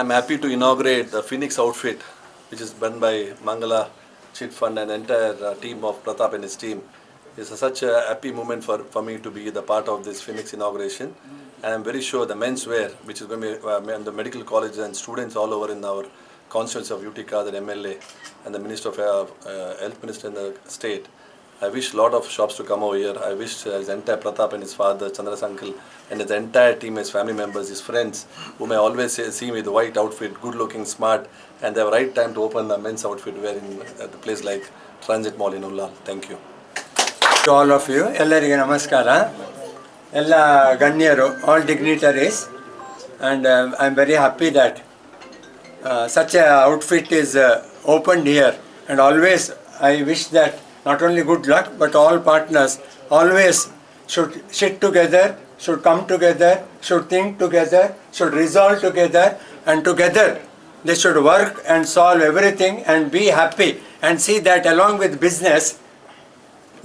I'm happy to inaugurate the Phoenix outfit, which is run by Mangala Chit Fund and entire team of Pratap and his team. It's such a happy moment for me to be the part of this Phoenix inauguration. And I'm very sure the menswear, which is going to be the medical colleges and students all over in our constituency of Utica, the MLA, and the Minister of Health Minister in the state. I wish a lot of shops to come over here. I wish his entire Pratap and his father, Chandras uncle, and his entire team, his family members, his friends, whom I always see with the white outfit, good looking, smart, and they have right time to open the men's outfit wearing at the place like Transit Mall in Ullal. Thank you. To all of you, ಎಲ್ಲರಿಗೆ ನಮಸ್ಕಾರ. ಎಲ್ಲ ಗಣ್ಯರು, all dignitaries, and I'm very happy that such a outfit is opened here, and always I wish that not only good luck, but all partners always should sit together, should come together, should think together, should resolve together, and together they should work and solve everything and be happy, and see that along with business,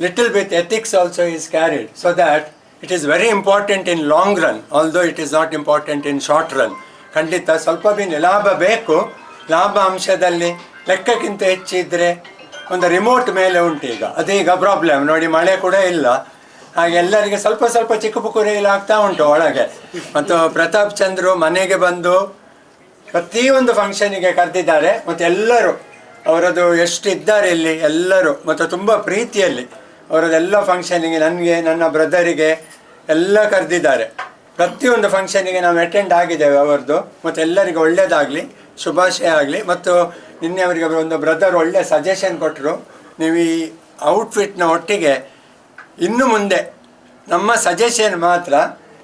little bit ethics also is carried, so that it is very important in long run, although it is not important in short run. ಖಂಡಿತ ಸ್ವಲ್ಪ ದಿನ ಲಾಭ ಬೇಕು. ಲಾಭ ಅಂಶದಲ್ಲಿ ಲೆಕ್ಕಕ್ಕಿಂತ ಹೆಚ್ಚಿದ್ರೆ ಒಂದು remote ಮೇಲೆ ಉಂಟು ಈಗ, ಅದೀಗ ಪ್ರಾಬ್ಲಮ್ ನೋಡಿ. ಮಳೆ ಕೂಡ ಇಲ್ಲ, ಹಾಗೆ ಎಲ್ಲರಿಗೆ ಸ್ವಲ್ಪ ಸ್ವಲ್ಪ ಚಿಕ್ಕ ಪುಕ್ಕು ರೈಲ್ ಆಗ್ತಾ ಉಂಟು ಒಳಗೆ. ಮತ್ತು ಪ್ರತಾಪ್ ಚಂದ್ರು ಮನೆಗೆ ಬಂದು ಪ್ರತಿಯೊಂದು ಫಂಕ್ಷನಿಗೆ ಕರೆದಿದ್ದಾರೆ, ಮತ್ತು ಎಲ್ಲರೂ ಅವರದು ಎಷ್ಟು ಇದ್ದಾರೆ ಇಲ್ಲಿ ಎಲ್ಲರೂ, ಮತ್ತು ತುಂಬ ಪ್ರೀತಿಯಲ್ಲಿ ಅವರದೆಲ್ಲ ಫಂಕ್ಷನಿಗೆ ನನಗೆ, ನನ್ನ ಬ್ರದರಿಗೆ ಎಲ್ಲ ಕರೆದಿದ್ದಾರೆ. ಪ್ರತಿಯೊಂದು ಫಂಕ್ಷನಿಗೆ ನಾವು ಅಟೆಂಡ್ ಆಗಿದ್ದೇವೆ ಅವರದ್ದು. ಮತ್ತು ಎಲ್ಲರಿಗೆ ಒಳ್ಳೆಯದಾಗಲಿ, ಶುಭಾಶಯ ಆಗಲಿ. ಮತ್ತು ನಿನ್ನೆ ಅವರಿಗೆ ಒಂದು ಬ್ರದರ್ ಒಳ್ಳೆ ಸಜೆಷನ್ ಕೊಟ್ಟರು, ನೀವು ಈ ಔಟ್ಫಿಟ್ನ ಒಟ್ಟಿಗೆ ಇನ್ನು ಮುಂದೆ ನಮ್ಮ ಸಜೆಷನ್ ಮಾತ್ರ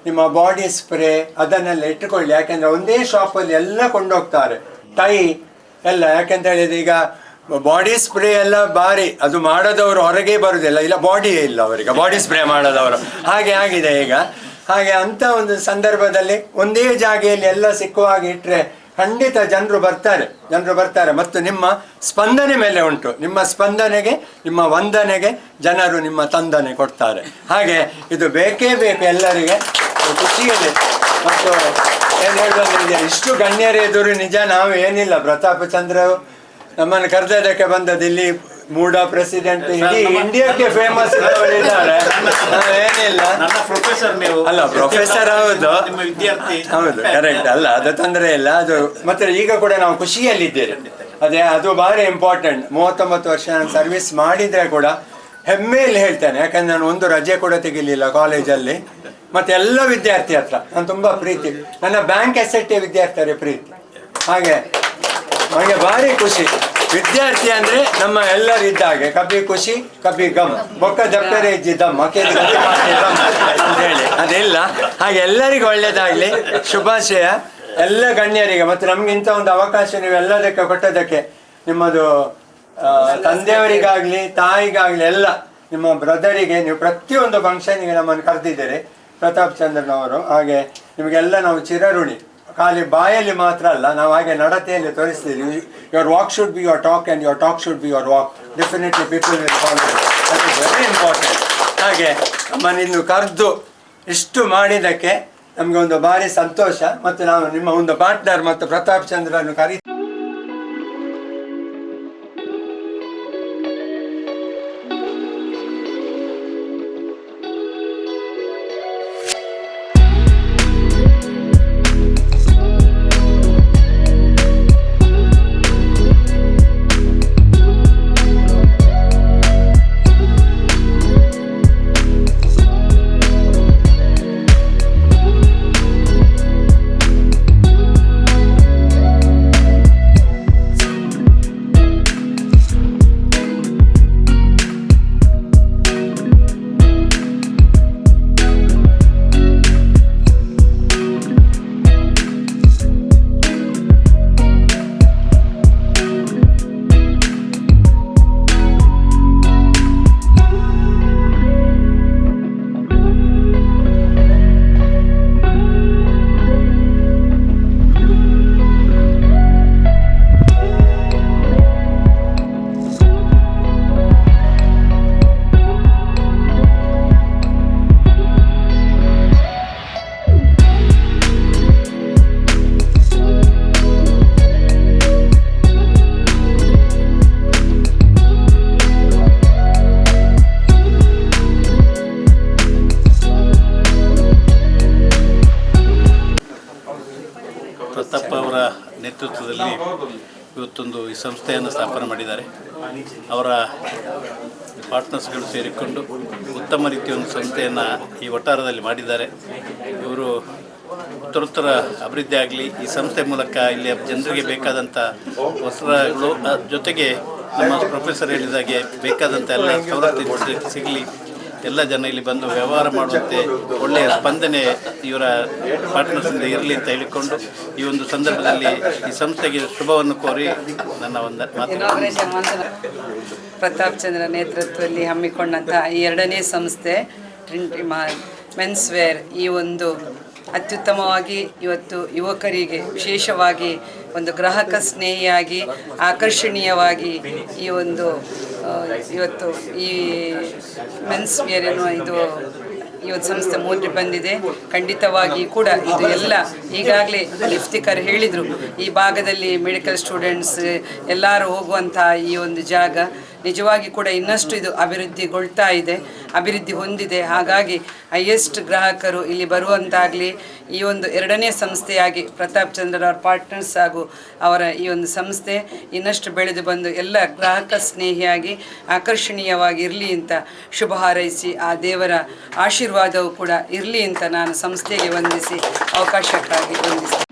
ನಿಮ್ಮ ಬಾಡಿ ಸ್ಪ್ರೇ ಅದನ್ನೆಲ್ಲ ಇಟ್ಟುಕೊಳ್ಳಿ. ಯಾಕೆಂದರೆ ಒಂದೇ ಶಾಪಲ್ಲಿ ಎಲ್ಲ ಕೊಂಡೋಗ್ತಾರೆ, ಟೈ ಎಲ್ಲ. ಯಾಕೆಂತ ಹೇಳಿದರೆ ಈಗ ಬಾಡಿ ಸ್ಪ್ರೇ ಎಲ್ಲ ಭಾರಿ, ಅದು ಮಾಡೋದವರು ಹೊರಗೆ ಬರುವುದಿಲ್ಲ, ಇಲ್ಲ ಬಾಡಿಯೇ ಇಲ್ಲ ಅವರಿಗೆ, ಬಾಡಿ ಸ್ಪ್ರೇ ಮಾಡೋದವರು. ಹಾಗೆ ಆಗಿದೆ ಈಗ. ಹಾಗೆ ಅಂಥ ಒಂದು ಸಂದರ್ಭದಲ್ಲಿ ಒಂದೇ ಜಾಗೆಯಲ್ಲಿ ಎಲ್ಲ ಸಿಕ್ಕುವಾಗಿ ಇಟ್ಟರೆ ಖಂಡಿತ ಜನರು ಬರ್ತಾರೆ. ಮತ್ತು ನಿಮ್ಮ ಸ್ಪಂದನೆ ಮೇಲೆ ಉಂಟು. ನಿಮ್ಮ ಸ್ಪಂದನೆಗೆ, ನಿಮ್ಮ ವಂದನೆಗೆ ಜನರು ನಿಮ್ಮ ತಂದನೆ ಕೊಡ್ತಾರೆ. ಹಾಗೆ ಇದು ಬೇಕೇ ಬೇಕು ಎಲ್ಲರಿಗೆ, ಖುಷಿಯಲ್ಲಿ. ಮತ್ತು ಏನು ಹೇಳೋದ್ರಿಂದ ಇಷ್ಟು ಗಣ್ಯರ ಎದುರು ನಿಜ ನಾವು ಏನಿಲ್ಲ. ಪ್ರತಾಪ್ ಚಂದ್ರ ನಮ್ಮನ್ನು ಕರೆದಕ್ಕೆ ಬಂದದ್ದು ಇಲ್ಲಿ ಮೂಡ ಪ್ರೆಸಿಡೆಂಟ್, ಇಡೀ ಇಂಡಿಯಾಕ್ಕೆ ಫೇಮಸ್ ಇದ್ದಾರೆ. ಏನಿಲ್ಲ, ಅಲ್ಲ ಪ್ರೊಫೆಸರ್, ಹೌದು ಹೌದು ಕರೆಕ್ಟ್, ಅಲ್ಲ ಅದು ತೊಂದರೆ ಇಲ್ಲ. ಅದು ಮತ್ತೆ ಈಗ ಕೂಡ ನಾವು ಖುಷಿಯಲ್ಲಿದ್ದೇವೆ, ಅದು ಭಾರಿ ಇಂಪಾರ್ಟೆಂಟ್. 39 ವರ್ಷ ನಾನು ಸರ್ವಿಸ್ ಮಾಡಿದರೆ ಕೂಡ ಹೆಮ್ಮೆಯಲ್ಲಿ ಹೇಳ್ತೇನೆ. ಯಾಕಂದ್ರೆ ನಾನು ಒಂದು ರಜೆ ಕೂಡ ತೆಗಿಲಿಲ್ಲ ಕಾಲೇಜಲ್ಲಿ. ಮತ್ತೆ ಎಲ್ಲ ವಿದ್ಯಾರ್ಥಿ ಹತ್ರ ನಾನು ತುಂಬ ಪ್ರೀತಿ, ನನ್ನ ಬ್ಯಾಂಕ್ ಅಸೆಟ್ಟೇ ವಿದ್ಯಾರ್ಥಿಯರೇ ಪ್ರೀತಿ. ಹಾಗೆ ನನಗೆ ಭಾರಿ ಖುಷಿ. ವಿದ್ಯಾರ್ಥಿ ಅಂದರೆ ನಮ್ಮ ಎಲ್ಲರಿದ್ದಾಗೆ, ಕಬ್ಬಿ ಖುಷಿ ಕಬ್ಬಿ ಗಮ್, ಬೊಕ್ಕ ದಪ್ಪರೆ ಇಜ್ಜಿ ದಮ್ ಅಂತೇಳಿ ಅದೆಲ್ಲ. ಹಾಗೆ ಎಲ್ಲರಿಗೂ ಒಳ್ಳೆಯದಾಗಲಿ, ಶುಭಾಶಯ ಎಲ್ಲ ಗಣ್ಯರಿಗೆ. ಮತ್ತು ನಮ್ಗೆ ಇಂಥ ಒಂದು ಅವಕಾಶ ನೀವು ಎಲ್ಲದಕ್ಕೆ ಕೊಟ್ಟದಕ್ಕೆ, ನಿಮ್ಮದು ತಂದೆಯವರಿಗಾಗಲಿ ತಾಯಿಗಾಗಲಿ ಎಲ್ಲ, ನಿಮ್ಮ ಬ್ರದರಿಗೆ, ನೀವು ಪ್ರತಿಯೊಂದು ಫಂಕ್ಷನಿಗೆ ನಮ್ಮನ್ನು ಕರೆದಿದ್ದೀರಿ, ಪ್ರತಾಪ್ ಚಂದ್ರನವರು. ಹಾಗೆ ನಿಮಗೆಲ್ಲ ನಾವು ಚಿರಋಣಿ. ಖಾಲಿ ಬಾಯಲ್ಲಿ ಮಾತ್ರ ಅಲ್ಲ, ನಾವು ಹಾಗೆ ನಡತೆಯಲ್ಲಿ ತೋರಿಸ್ತೀವಿ. Your walk should be your talk and your talk should be your walk. Definitely people will follow. That is very important. ಹಾಗೆ ನಮ್ಮನ್ನು ಕರೆದು ಇಷ್ಟು ಮಾಡಿದ್ದಕ್ಕೆ ನಮಗೆ ಒಂದು ಭಾರಿ ಸಂತೋಷ. ಮತ್ತು ನಾವು ನಿಮ್ಮ ಒಂದು ಪಾರ್ಟ್ನರ್ ಮತ್ತು ಪ್ರತಾಪ್ ಚಂದ್ರನ್ನು ಕರೀ ಕಾಲದಲ್ಲಿ ಇವತ್ತೊಂದು ಈ ಸಂಸ್ಥೆಯನ್ನು ಸ್ಥಾಪನೆ ಮಾಡಿದ್ದಾರೆ. ಅವರ ಪಾರ್ಟ್ನರ್ಸ್ಗಳು ಸೇರಿಕೊಂಡು ಉತ್ತಮ ರೀತಿಯ ಒಂದು ಸಂಸ್ಥೆಯನ್ನು ಈ ವಠಾರದಲ್ಲಿ ಮಾಡಿದ್ದಾರೆ. ಇವರು ಉತ್ತರೋತ್ತರ ಅಭಿವೃದ್ಧಿ ಆಗಲಿ, ಈ ಸಂಸ್ಥೆ ಮೂಲಕ ಇಲ್ಲಿ ಜನರಿಗೆ ಬೇಕಾದಂಥ ವಸ್ತ್ರಗಳು ಜೊತೆಗೆ ನಮ್ಮ ಪ್ರೊಫೆಸರ್ ಹೇಳಿದಾಗೆ ಬೇಕಾದಂಥ ಎಲ್ಲ ಸವಲತ್ತು ಸಿಗಲಿ, ಎಲ್ಲ ಜನ ಇಲ್ಲಿ ಬಂದು ವ್ಯವಹಾರ ಮಾಡುವಂತೆ ಒಳ್ಳೆಯ ಸ್ಪಂದನೆ ಇವರ ಪಾರ್ಟ್ನರ್ಸಿಂದ ಇರಲಿ ಅಂತ ಹೇಳಿಕೊಂಡು ಈ ಒಂದು ಸಂದರ್ಭದಲ್ಲಿ ಈ ಸಂಸ್ಥೆಗೆ ಶುಭವನ್ನು ಕೋರಿ ನನ್ನ ಒಂದು ಮಾತು. ಪ್ರತಾಪ್ ಚಂದ್ರ ನೇತೃತ್ವದಲ್ಲಿ ಹಮ್ಮಿಕೊಂಡಂತಹ ಈ ಎರಡನೇ ಸಂಸ್ಥೆ ಟ್ರಿಂಟಿ ಮೆನ್ಸ್ ವೇರ್ ಈ ಒಂದು ಅತ್ಯುತ್ತಮವಾಗಿ ಇವತ್ತು ಯುವಕರಿಗೆ ವಿಶೇಷವಾಗಿ ಒಂದು ಗ್ರಾಹಕ ಸ್ನೇಹಿಯಾಗಿ ಆಕರ್ಷಣೀಯವಾಗಿ ಈ ಒಂದು ಇವತ್ತು ಈ ಮೆನ್ಸ್ ವೇರ್ ಎನ್ನುವ ಇವತ್ತು ಸಂಸ್ಥೆ ಮೂಡಿ ಬಂದಿದೆ. ಖಂಡಿತವಾಗಿ ಕೂಡ ಇದು ಎಲ್ಲ ಈಗಾಗಲೇ ಇಫ್ತಿಕರ್ ಹೇಳಿದರು, ಈ ಭಾಗದಲ್ಲಿ ಮೆಡಿಕಲ್ ಸ್ಟೂಡೆಂಟ್ಸ್ ಎಲ್ಲರೂ ಹೋಗುವಂಥ ಈ ಒಂದು ಜಾಗ ನಿಜವಾಗಿ ಕೂಡ ಇನ್ನಷ್ಟು ಇದು ಅಭಿವೃದ್ಧಿಗೊಳ್ತಾ ಇದೆ, ಅಭಿವೃದ್ಧಿ ಹೊಂದಿದೆ. ಹಾಗಾಗಿ ಹೈಯೆಸ್ಟ್ ಗ್ರಾಹಕರು ಇಲ್ಲಿ ಬರುವಂತಾಗಲಿ, ಈ ಒಂದು ಎರಡನೇ ಸಂಸ್ಥೆಯಾಗಿ ಪ್ರತಾಪ್ ಚಂದ್ರ ಅವರ ಪಾರ್ಟ್ನರ್ಸ್ ಹಾಗೂ ಅವರ ಈ ಒಂದು ಸಂಸ್ಥೆ ಇನ್ನಷ್ಟು ಬೆಳೆದು ಬಂದು ಎಲ್ಲ ಗ್ರಾಹಕ ಸ್ನೇಹಿಯಾಗಿ ಆಕರ್ಷಣೀಯವಾಗಿ ಇರಲಿ ಅಂತ ಶುಭ ಹಾರೈಸಿ, ಆ ದೇವರ ಆಶೀರ್ವಾದವು ಕೂಡ ಇರಲಿ ಅಂತ ನಾನು ಸಂಸ್ಥೆಗೆ ವಂದಿಸಿ ಅವಕಾಶಕ್ಕಾಗಿ ವಂದಿಸಿ.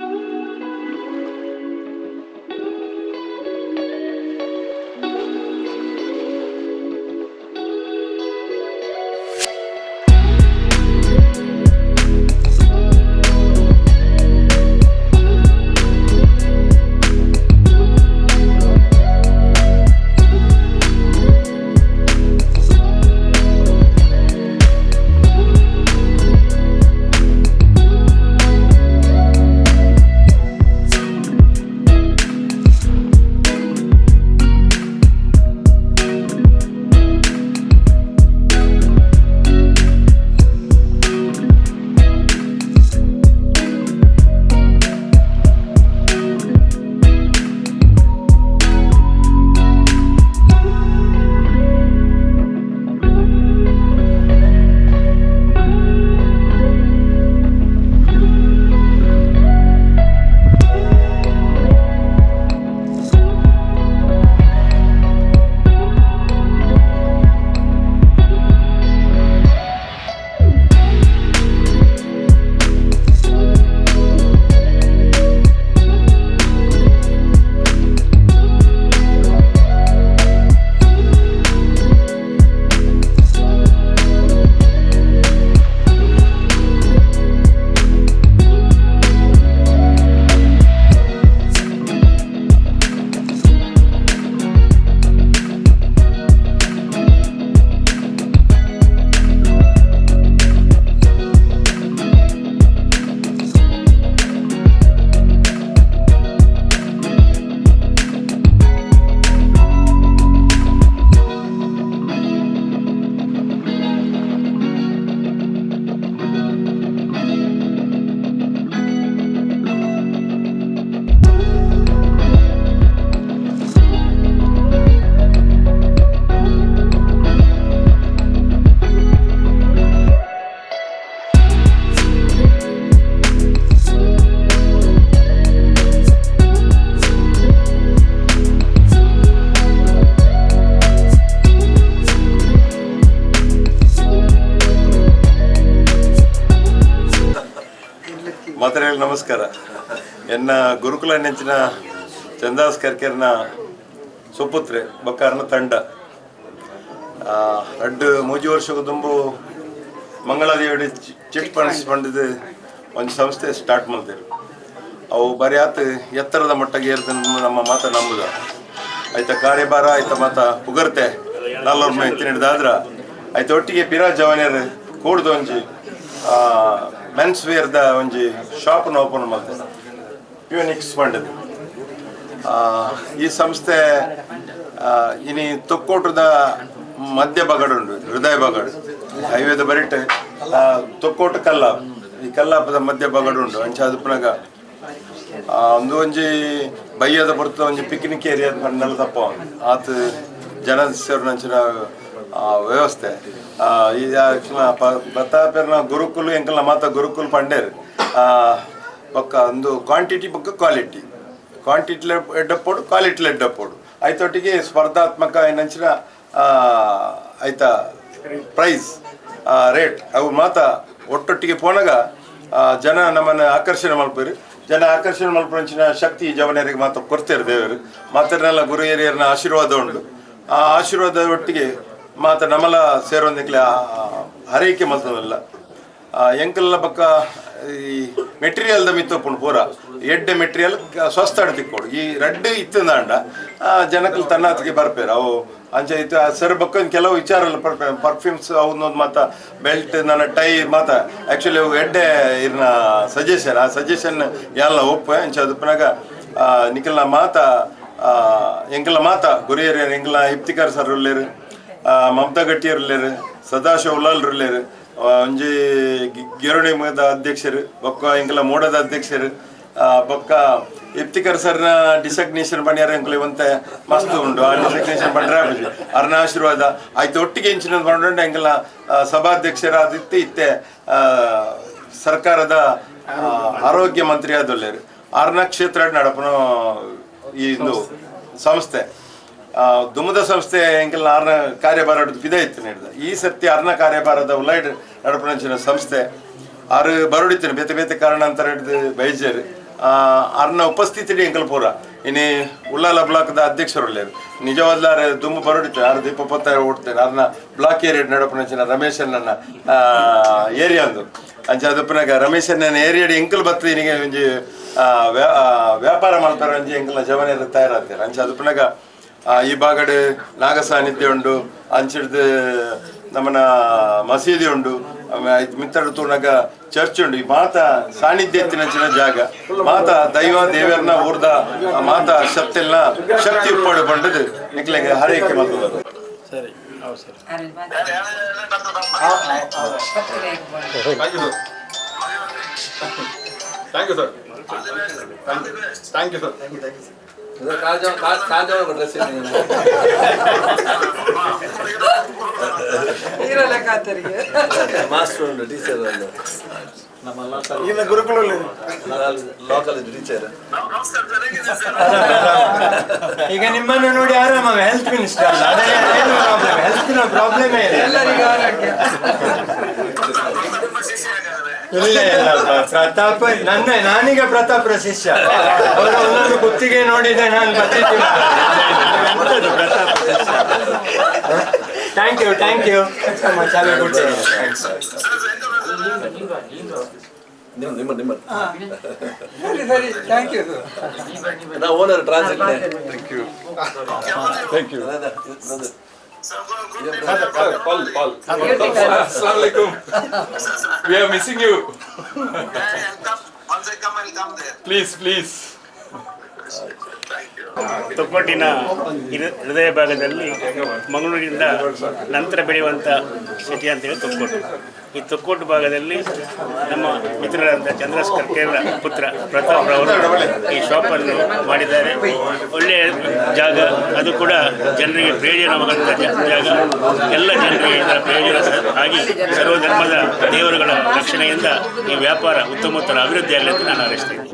ಮಾತರೆಗಳು ನಮಸ್ಕಾರ. ಎನ್ನ ಗುರುಕುಲ ನೆಂಚಿನ ಚಂದಾಸ್ ಕರ್ಕೆರ್ನ ಸುಪುತ್ರೆ ಬಕ್ಕಾರನ ತಂಡ ಎರಡು 3 ವರ್ಷಕ್ಕೂ ತುಂಬು ಮಂಗಳಾದೇವಿ ಚಿಟ್ ಫಂಡ್ಸ್ ಫಂಡ್ ಒಂದು ಸಂಸ್ಥೆ ಸ್ಟಾರ್ಟ್ ಮಾಡ್ತಾರೆ. ಅವು ಬರೀ ಆತ ಎತ್ತರದ ಮಟ್ಟಿಗೆ ಏರ್ತದೆ ನಮ್ಮ ಮಾತ ನಂಬುದ ಆಯ್ತ ಕಾರ್ಯಭಾರ ಆಯ್ತ ಮಾತ ಪುಗರ್ತೆ ನಾಲ್ವರು ಎತ್ತಿನ ಹಿಡ್ದಾದ್ರ ಆಯ್ತು ಒಟ್ಟಿಗೆ ಪಿರಾ ಜವಾನಿಯರು ಕೂಡ್ದು ಒಂಜಿ ಮೆನ್ಸ್ ವೇರ್ದ ಒಂಜಿ ಶಾಪ್ನ ಓಪನ್ ಮಾಡ್ತಾರೆ ಪ್ಯೂನಿಕ್ಸ್ ಫಂಡ್. ಈ ಸಂಸ್ಥೆ ಇನಿ ತೊಕ್ಕೋಟದ ಮಧ್ಯ ಬಗಡು ಉಂಟು, ಹೃದಯ ಬಗಡು ಹೈವೇದ ಬರಿಟ್ ತೊಕ್ಕೋಟು ಕಲ್ಲಾಪ್, ಈ ಕಲ್ಲಾಪದ ಮಧ್ಯ ಬಗಡು ಉಂಟು ಅಂಚೆ ಅದು ಪುನಗ ಒಂದು ಒಂಜಿ ಬಯ್ಯದ ಬರ್ತದ ಒಂಜಿ ಪಿಕ್ನಿಕ್ ಏರಿಯಾ ಪಂಡಲ್ಲ ತಪ್ಪ ಆತ ಜನ ಸೇರಿನಂಚಿನ ವ್ಯವಸ್ಥೆ. ಈ ಪ್ರತಾಪೇರ್ನ ಗುರುಕುಲ್ ಎಂಕಲ್ನ ಮಾತ ಗುರುಕುಲ್ ಪಂಡೇರ್ ಪಕ್ಕ ಒಂದು ಕ್ವಾಂಟಿಟಿ ಪಕ್ಕ ಕ್ವಾಲಿಟಿ ಕ್ವಾಂಟಿಟಿಲ ಎಡ್ಡಪ್ಪೋಡು ಕ್ವಾಲಿಟಿಲ ಎಡ್ಡಪ್ಪೋಡು ಐತೊಟ್ಟಿಗೆ ಸ್ಪರ್ಧಾತ್ಮಕ ಏನಂಚಿನ ಐತ ಪ್ರೈಸ್ ರೇಟ್ ಅವು ಮಾತ ಒಟ್ಟೊಟ್ಟಿಗೆ ಪೋನಾಗ ಜನ ನಮ್ಮನ್ನು ಆಕರ್ಷಣೆ ಮಲ್ಪರು ಜನ ಆಕರ್ಷಣೆ ಮಲ್ಪಂಚಿನ ಶಕ್ತಿ ಜವನರಿಗೆ ಮಾತ್ರ ಕೊಡ್ತಾರೆ ದೇವರು ಮಾತ್ರನೆಲ್ಲ ಗುರು ಹಿರಿಯರನ್ನ ಆಶೀರ್ವಾದ ಉಂಟು ಆ ಆಶೀರ್ವಾದ ಒಟ್ಟಿಗೆ ಮಾತ ನಮ್ಮಲ ಸೇರೊಂದಿಕ್ಲೆ ಹರೈಕೆ ಮಲ್ತದಲ್ಲ ಎಂಕಲ್ಲ ಪಕ್ಕ ಈ ಮೆಟೀರಿಯಲ್ದ ಮಿತ್ತೊಪ್ಪುಂಡು ಪೂರ ಎಡ್ಡೆ ಮೆಟೀರಿಯಲ್ ಸ್ವಸ್ಥ ತಿಕ್ಕೋಡು ಈ ರೆಡ್ ಇತ್ತಂದಾಂಡ ಜನಕಲ್ ತನ್ನತ್ತಿಗೆ ಬರ್ಪೇರು ಅವು ಅಂಚೆ ಇತ್ತು ಸರ್ ಬಕ್ಕ ಕೆಲವು ವಿಚಾರ ಬರ್ಪೇರು ಪರ್ಫ್ಯೂಮ್ಸ್ ಅವನ್ನೊಂದು ಮಾತ ಬೆಲ್ಟ್ ನನ್ನ ಟೈ ಮಾತ ಆ್ಯಕ್ಚುಲಿ ಅವು ಎಡ್ಡೆ ಇರ್ನ ಸಜೆಷನ್ ಆ ಸಜೆಷನ್ ಎಲ್ಲ ಒಪ್ಪು ಅಂಚೆ ಅದಪ್ಪನಾಗ ನಿಖಲ್ನ ಮಾತ ಎಂಕಲ್ಲ ಮಾತ ಗುರಿಯರು ಎಂಕಲ್ನ ಇಫ್ತಿಕಾರ್ ಸರ್ ಉಳ್ಳೇರು ಮಮತಾ ಗಟ್ಟಿಯರು ಉಳ್ಳೇರು ಸದಾಶಿವ ಉಲಾಲ್ ಉಳ್ಳೇರು ಒಂಜಿ ಗಿರಣಿ ಮದ ಅಧ್ಯಕ್ಷರು ಬೊಕ್ಕ ಎಂಕಲ ಮೋಡದ ಅಧ್ಯಕ್ಷರು ಬೊಕ್ಕ ಇಫ್ತಿಕರ್ ಸರ್ನ ಡಿಸಗ್ನೇಷನ್ ಪಣ್ಯಾರ ಎಂಕಲ್ ಇವಂತೆ ಮಸ್ತ್ ಉಂಟು ಆ ಡಿಸಗ್ನೇಷನ್ ಪಂಡ್ರೆ ಅರ್ನ ಆಶೀರ್ವಾದ ಆಯ್ತು ಒಟ್ಟಿಗೆ ಇಂಚಿನ ಪಂಡ ಎಂಕಲ ಸಭಾಧ್ಯಕ್ಷರಾದಿತ್ತು ಇತ್ತೆ ಸರ್ಕಾರದ ಆರೋಗ್ಯ ಮಂತ್ರಿ ಆದೊಲ್ಲೇರು ಅರ್ನ ಕ್ಷೇತ್ರ ನಡಪನ ಈ ಇದು ಸಂಸ್ಥೆ ದುಮದ ಸಂಸ್ಥೆ ಎಂಕಲ್ನ ಅರ್ನ ಕಾರ್ಯಭಾರ ಬಿದಾಯಿತ್ತು ನೀಡಿದ ಈ ಸರ್ತಿ ಅರ್ನ ಕಾರ್ಯಭಾರದ ಉಲೈಡ್ ನಡಪನಂಚಿನ ಸಂಸ್ಥೆ ಆರು ಬರುಡಿತ್ತು ಬೇತೆ ಬೇತೆ ಕಾರಣಾಂತರ ಹಿಡಿದು ಬೈಜರ್ ಅರ್ನ ಉಪಸ್ಥಿತಿ ಎಂಕಲ್ ಪೂರ ಇನ್ನು ಉಳ್ಳಾಲ ಬ್ಲಾಕ್ದ ಅಧ್ಯಕ್ಷರುಳ್ಳೇರು ನಿಜವಾದ ದುಂಬು ಬರುಡಿತ್ತು ಆರು ದೀಪ ಓಡ್ತೇನೆ ಅರ್ನ ಬ್ಲಾಕ್ ಏರಿಯಾ ನಡಪನಂಚಿನ ರಮೇಶನ್ನ ಏರಿಯಾ ಅಂದು ಅಂಚೆ ಅದಪ್ಪನಾಗ ರಮೇಶನ್ನ ಏರಿಯಾಡಿ ಎಂಕಲ್ ಬತ್ತು ನಿನಗೆ ಒಂಜಿ ವ್ಯಾಪಾರ ಮಾಡ್ತಾರೆ ಅಂಜಿ ಎಂಕಲ್ನ ಜವನ ತಯಾರಾಗ್ತಾರೆ ಅಂಚೆ ಅದಪ್ಪನಾಗ ಈ ಬಾಗಡೆ ನಾಗ ಸಾನ್ನಿಧ್ಯ ಉಂಡು ಅಂಚಿಡ್ದು ನಮ್ಮನ ಮಸೀದಿ ಉಂಡು ಮಿತ್ರ ತೂರ್ನಾಗ ಚರ್ಚ್ ಉಂಡು ಈ ಮಾತ ಸಾನ್ನಿಧ್ಯ ಎತ್ತಿನಂಚಿನ ಜಾಗ ಮಾತ ದೈವ ದೇವರನ್ನ ಊರ್ದ ಮಾತ ಶಕ್ತಿಲ್ನ ಶಕ್ತಿ ಉಪ್ಪಾಡು ಬಂಡದು ನಿಕ್ಲೆಗೆ ಹರೈಕೆ ಮಾಡ್ತದೆ ಸರಿ thank you sir thank you sir master ಉಂಟು ಟೀಚರ್ ಗುರುಕುಲ ಲೋಕಲ್ ಟೀಚರ್ ಈಗ ನಿಮ್ಮನ್ನು ನೋಡಿ ಆರಾಮ ಹೆಲ್ತ್ ಮಿನಿಸ್ಟರ್ ಅಲ್ಲ ಹೆಲ್ತ್ ಪ್ರಾಬ್ಲಮೇ ಇಲ್ಲ ಎಲ್ಲರಿಗೂ ಆರೋಗ್ಯ. ಇಲ್ಲ ಇಲ್ಲ ಪ್ರತಾಪ್ ನಾನೀಗ ಪ್ರತಾಪ್ರ ಶಿಷ್ಯ ಅವರ ಒಂದೊಂದು ಕುತ್ತಿಗೆ ನೋಡಿದೆ ನಾನು ಬರ್ತಿದ್ದೀನಿ ಪ್ರತಾಪ್ ಥ್ಯಾಂಕ್ ಯು ಚಾಲೆ ಕೊಡ್ತೇನೆ ನಿಮ್ಮ ಸರಿ ಥ್ಯಾಂಕ್ ಯು ನಾ owner transit thank you Paul. Assalamualaikum. We are missing you. Once I come, I'll come there. Please. ತೊಕ್ಕೊಟ್ಟಿನ ಹೃದಯ ಭಾಗದಲ್ಲಿ ಮಂಗಳೂರಿನಿಂದ ನಂತರ ಬೆಳೆಯುವಂಥ ಸಿಟಿ ಅಂತೇಳಿ ತೊಕ್ಕೊಟ್ಟು. ಈ ತೊಕ್ಕೊಟ್ಟು ಭಾಗದಲ್ಲಿ ನಮ್ಮ ಮಿತ್ರರಾದ ಚಂದ್ರಸ್ಕರ್ ಕೇರಳ ಪುತ್ರ ಪ್ರತಾಪ್ ರವರು ಈ ಶಾಪನ್ನು ಮಾಡಿದ್ದಾರೆ. ಒಳ್ಳೆಯ ಜಾಗ, ಅದು ಕೂಡ ಜನರಿಗೆ ಪ್ರಯೋಜನವಾಗುವಂಥ ಜಾಗ. ಎಲ್ಲ ಜನರಿಗೆ ಇದರ ಪ್ರಯೋಜನ ಆಗಿ ಸರ್ವಧರ್ಮದ ದೇವರುಗಳ ರಕ್ಷಣೆಯಿಂದ ಈ ವ್ಯಾಪಾರ ಉತ್ತಮೋತ್ತರ ಅಭಿವೃದ್ಧಿಯಾಗಲಿ ಅಂತ ನಾನು ಹಾರೈಸ್ತೇನೆ.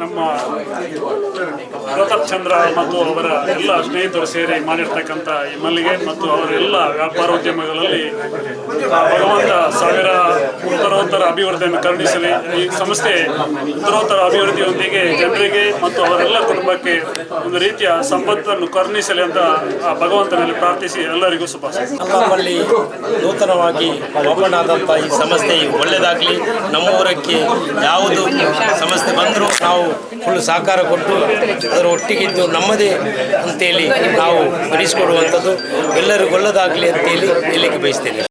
ನಮ್ಮ ಪ್ರತಾಪ್ ಚಂದ್ರ ಮತ್ತು ಅವರ ಎಲ್ಲ ಸ್ನೇಹಿತರು ಸೇರಿ ಮಾಡಿರ್ತಕ್ಕಂಥ ಈ ಮಲ್ಲಿಗೆ ಮತ್ತು ಅವರ ಎಲ್ಲ ವ್ಯಾಪಾರೋದ್ಯಮಗಳಲ್ಲಿ ಭಗವಂತ ಸಾವಿರ ಉತ್ತರೋತ್ತರ ಅಭಿವೃದ್ಧಿಯನ್ನು ಕರುಣಿಸಲಿ. ಈ ಸಂಸ್ಥೆ ಉತ್ತರೋತ್ತರ ಅಭಿವೃದ್ಧಿಯೊಂದಿಗೆ ಜನರಿಗೆ ಮತ್ತು ಅವರೆಲ್ಲ ಕುಟುಂಬಕ್ಕೆ ಒಂದು ರೀತಿಯ ಸಂಪತ್ತನ್ನು ಕರುಣಿಸಲಿ ಅಂತ ಆ ಭಗವಂತನಲ್ಲಿ ಪ್ರಾರ್ಥಿಸಿ ಎಲ್ಲರಿಗೂ ಶುಭಾಶಯ. ನಮ್ಮಲ್ಲಿ ನೂತನವಾಗಿ ಓಪನ್ ಆದಂಥ ಈ ಸಂಸ್ಥೆ ಒಳ್ಳೆಯದಾಗಲಿ. ನಮ್ಮ ಊರಕ್ಕೆ ಯಾವುದು ಸಮಸ್ಯೆ ಬಂದರೂ ನಾವು ಫುಲ್ ಸಹಕಾರ ಕೊಟ್ಟು ಅದರ ಒಟ್ಟಿಗಿದ್ದು ನಮ್ಮದೇ ಅಂತೇಳಿ ನಾವು ಭರಿಸಿಕೊಡುವಂಥದ್ದು ಎಲ್ಲರಿಗೂ ಒಳ್ಳೆಯದಾಗಲಿ ಅಂತೇಳಿ ಹೇಳಲಿಕ್ಕೆ ಬಯಸ್ತೇನೆ.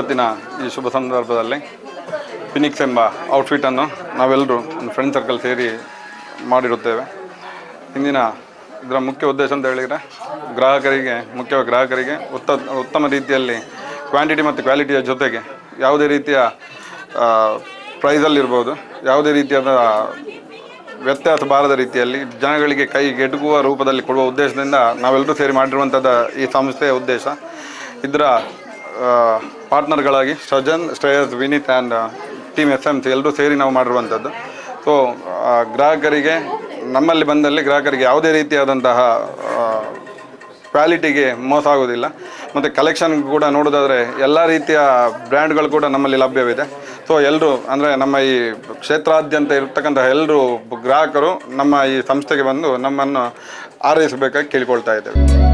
ಇವತ್ತಿನ ಈ ಶುಭ ಸಂದರ್ಭದಲ್ಲಿ ಫಿನಿಕ್ಸ್ ಎಂಬ ಔಟ್ಫಿಟನ್ನು ನಾವೆಲ್ಲರೂ ಒಂದು ಫ್ರೆಂಡ್ ಸರ್ಕಲ್ ಸೇರಿ ಮಾಡಿರುತ್ತೇವೆ. ಇದರ ಮುಖ್ಯ ಉದ್ದೇಶ ಅಂತ ಹೇಳಿದರೆ ಮುಖ್ಯವಾಗಿ ಗ್ರಾಹಕರಿಗೆ ಉತ್ತಮ ರೀತಿಯಲ್ಲಿ ಕ್ವಾಂಟಿಟಿ ಮತ್ತು ಕ್ವಾಲಿಟಿಯ ಜೊತೆಗೆ ಯಾವುದೇ ರೀತಿಯ ಪ್ರೈಸಲ್ಲಿರ್ಬೋದು, ಯಾವುದೇ ರೀತಿಯಾದ ವ್ಯತ್ಯಾಸ ಬಾರದ ರೀತಿಯಲ್ಲಿ ಜನಗಳಿಗೆ ಕೈಗೆ ಎಟುಕುವ ರೂಪದಲ್ಲಿ ಕೊಡುವ ಉದ್ದೇಶದಿಂದ ನಾವೆಲ್ಲರೂ ಸೇರಿ ಮಾಡಿರುವಂಥದ್ದು ಈ ಸಂಸ್ಥೆಯ ಉದ್ದೇಶ. ಇದರ ಪಾರ್ಟ್ನರ್ಗಳಾಗಿ Srujan, Shreyas, Vineeth and team SMC ಎಲ್ಲರೂ ಸೇರಿ ನಾವು ಮಾಡಿರುವಂಥದ್ದು. ಸೊ ಗ್ರಾಹಕರಿಗೆ ನಮ್ಮಲ್ಲಿ ಬಂದಲ್ಲಿ ಗ್ರಾಹಕರಿಗೆ ಯಾವುದೇ ರೀತಿಯಾದಂತಹ ಕ್ವಾಲಿಟಿಗೆ ಮೋಸ ಆಗೋದಿಲ್ಲ. ಮತ್ತು ಕಲೆಕ್ಷನ್ ಕೂಡ ನೋಡೋದಾದರೆ ಎಲ್ಲ ರೀತಿಯ ಬ್ರ್ಯಾಂಡ್ಗಳು ಕೂಡ ನಮ್ಮಲ್ಲಿ ಲಭ್ಯವಿದೆ. ಸೊ ಎಲ್ಲರೂ ಅಂದರೆ ನಮ್ಮ ಈ ಕ್ಷೇತ್ರಾದ್ಯಂತ ಇರ್ತಕ್ಕಂಥ ಎಲ್ಲರೂ ಗ್ರಾಹಕರು ನಮ್ಮ ಈ ಸಂಸ್ಥೆಗೆ ಬಂದು ನಮ್ಮನ್ನು ಆರೈಸಬೇಕಾಗಿ ಕೇಳಿಕೊಳ್ತಾ ಇದ್ದೇವೆ.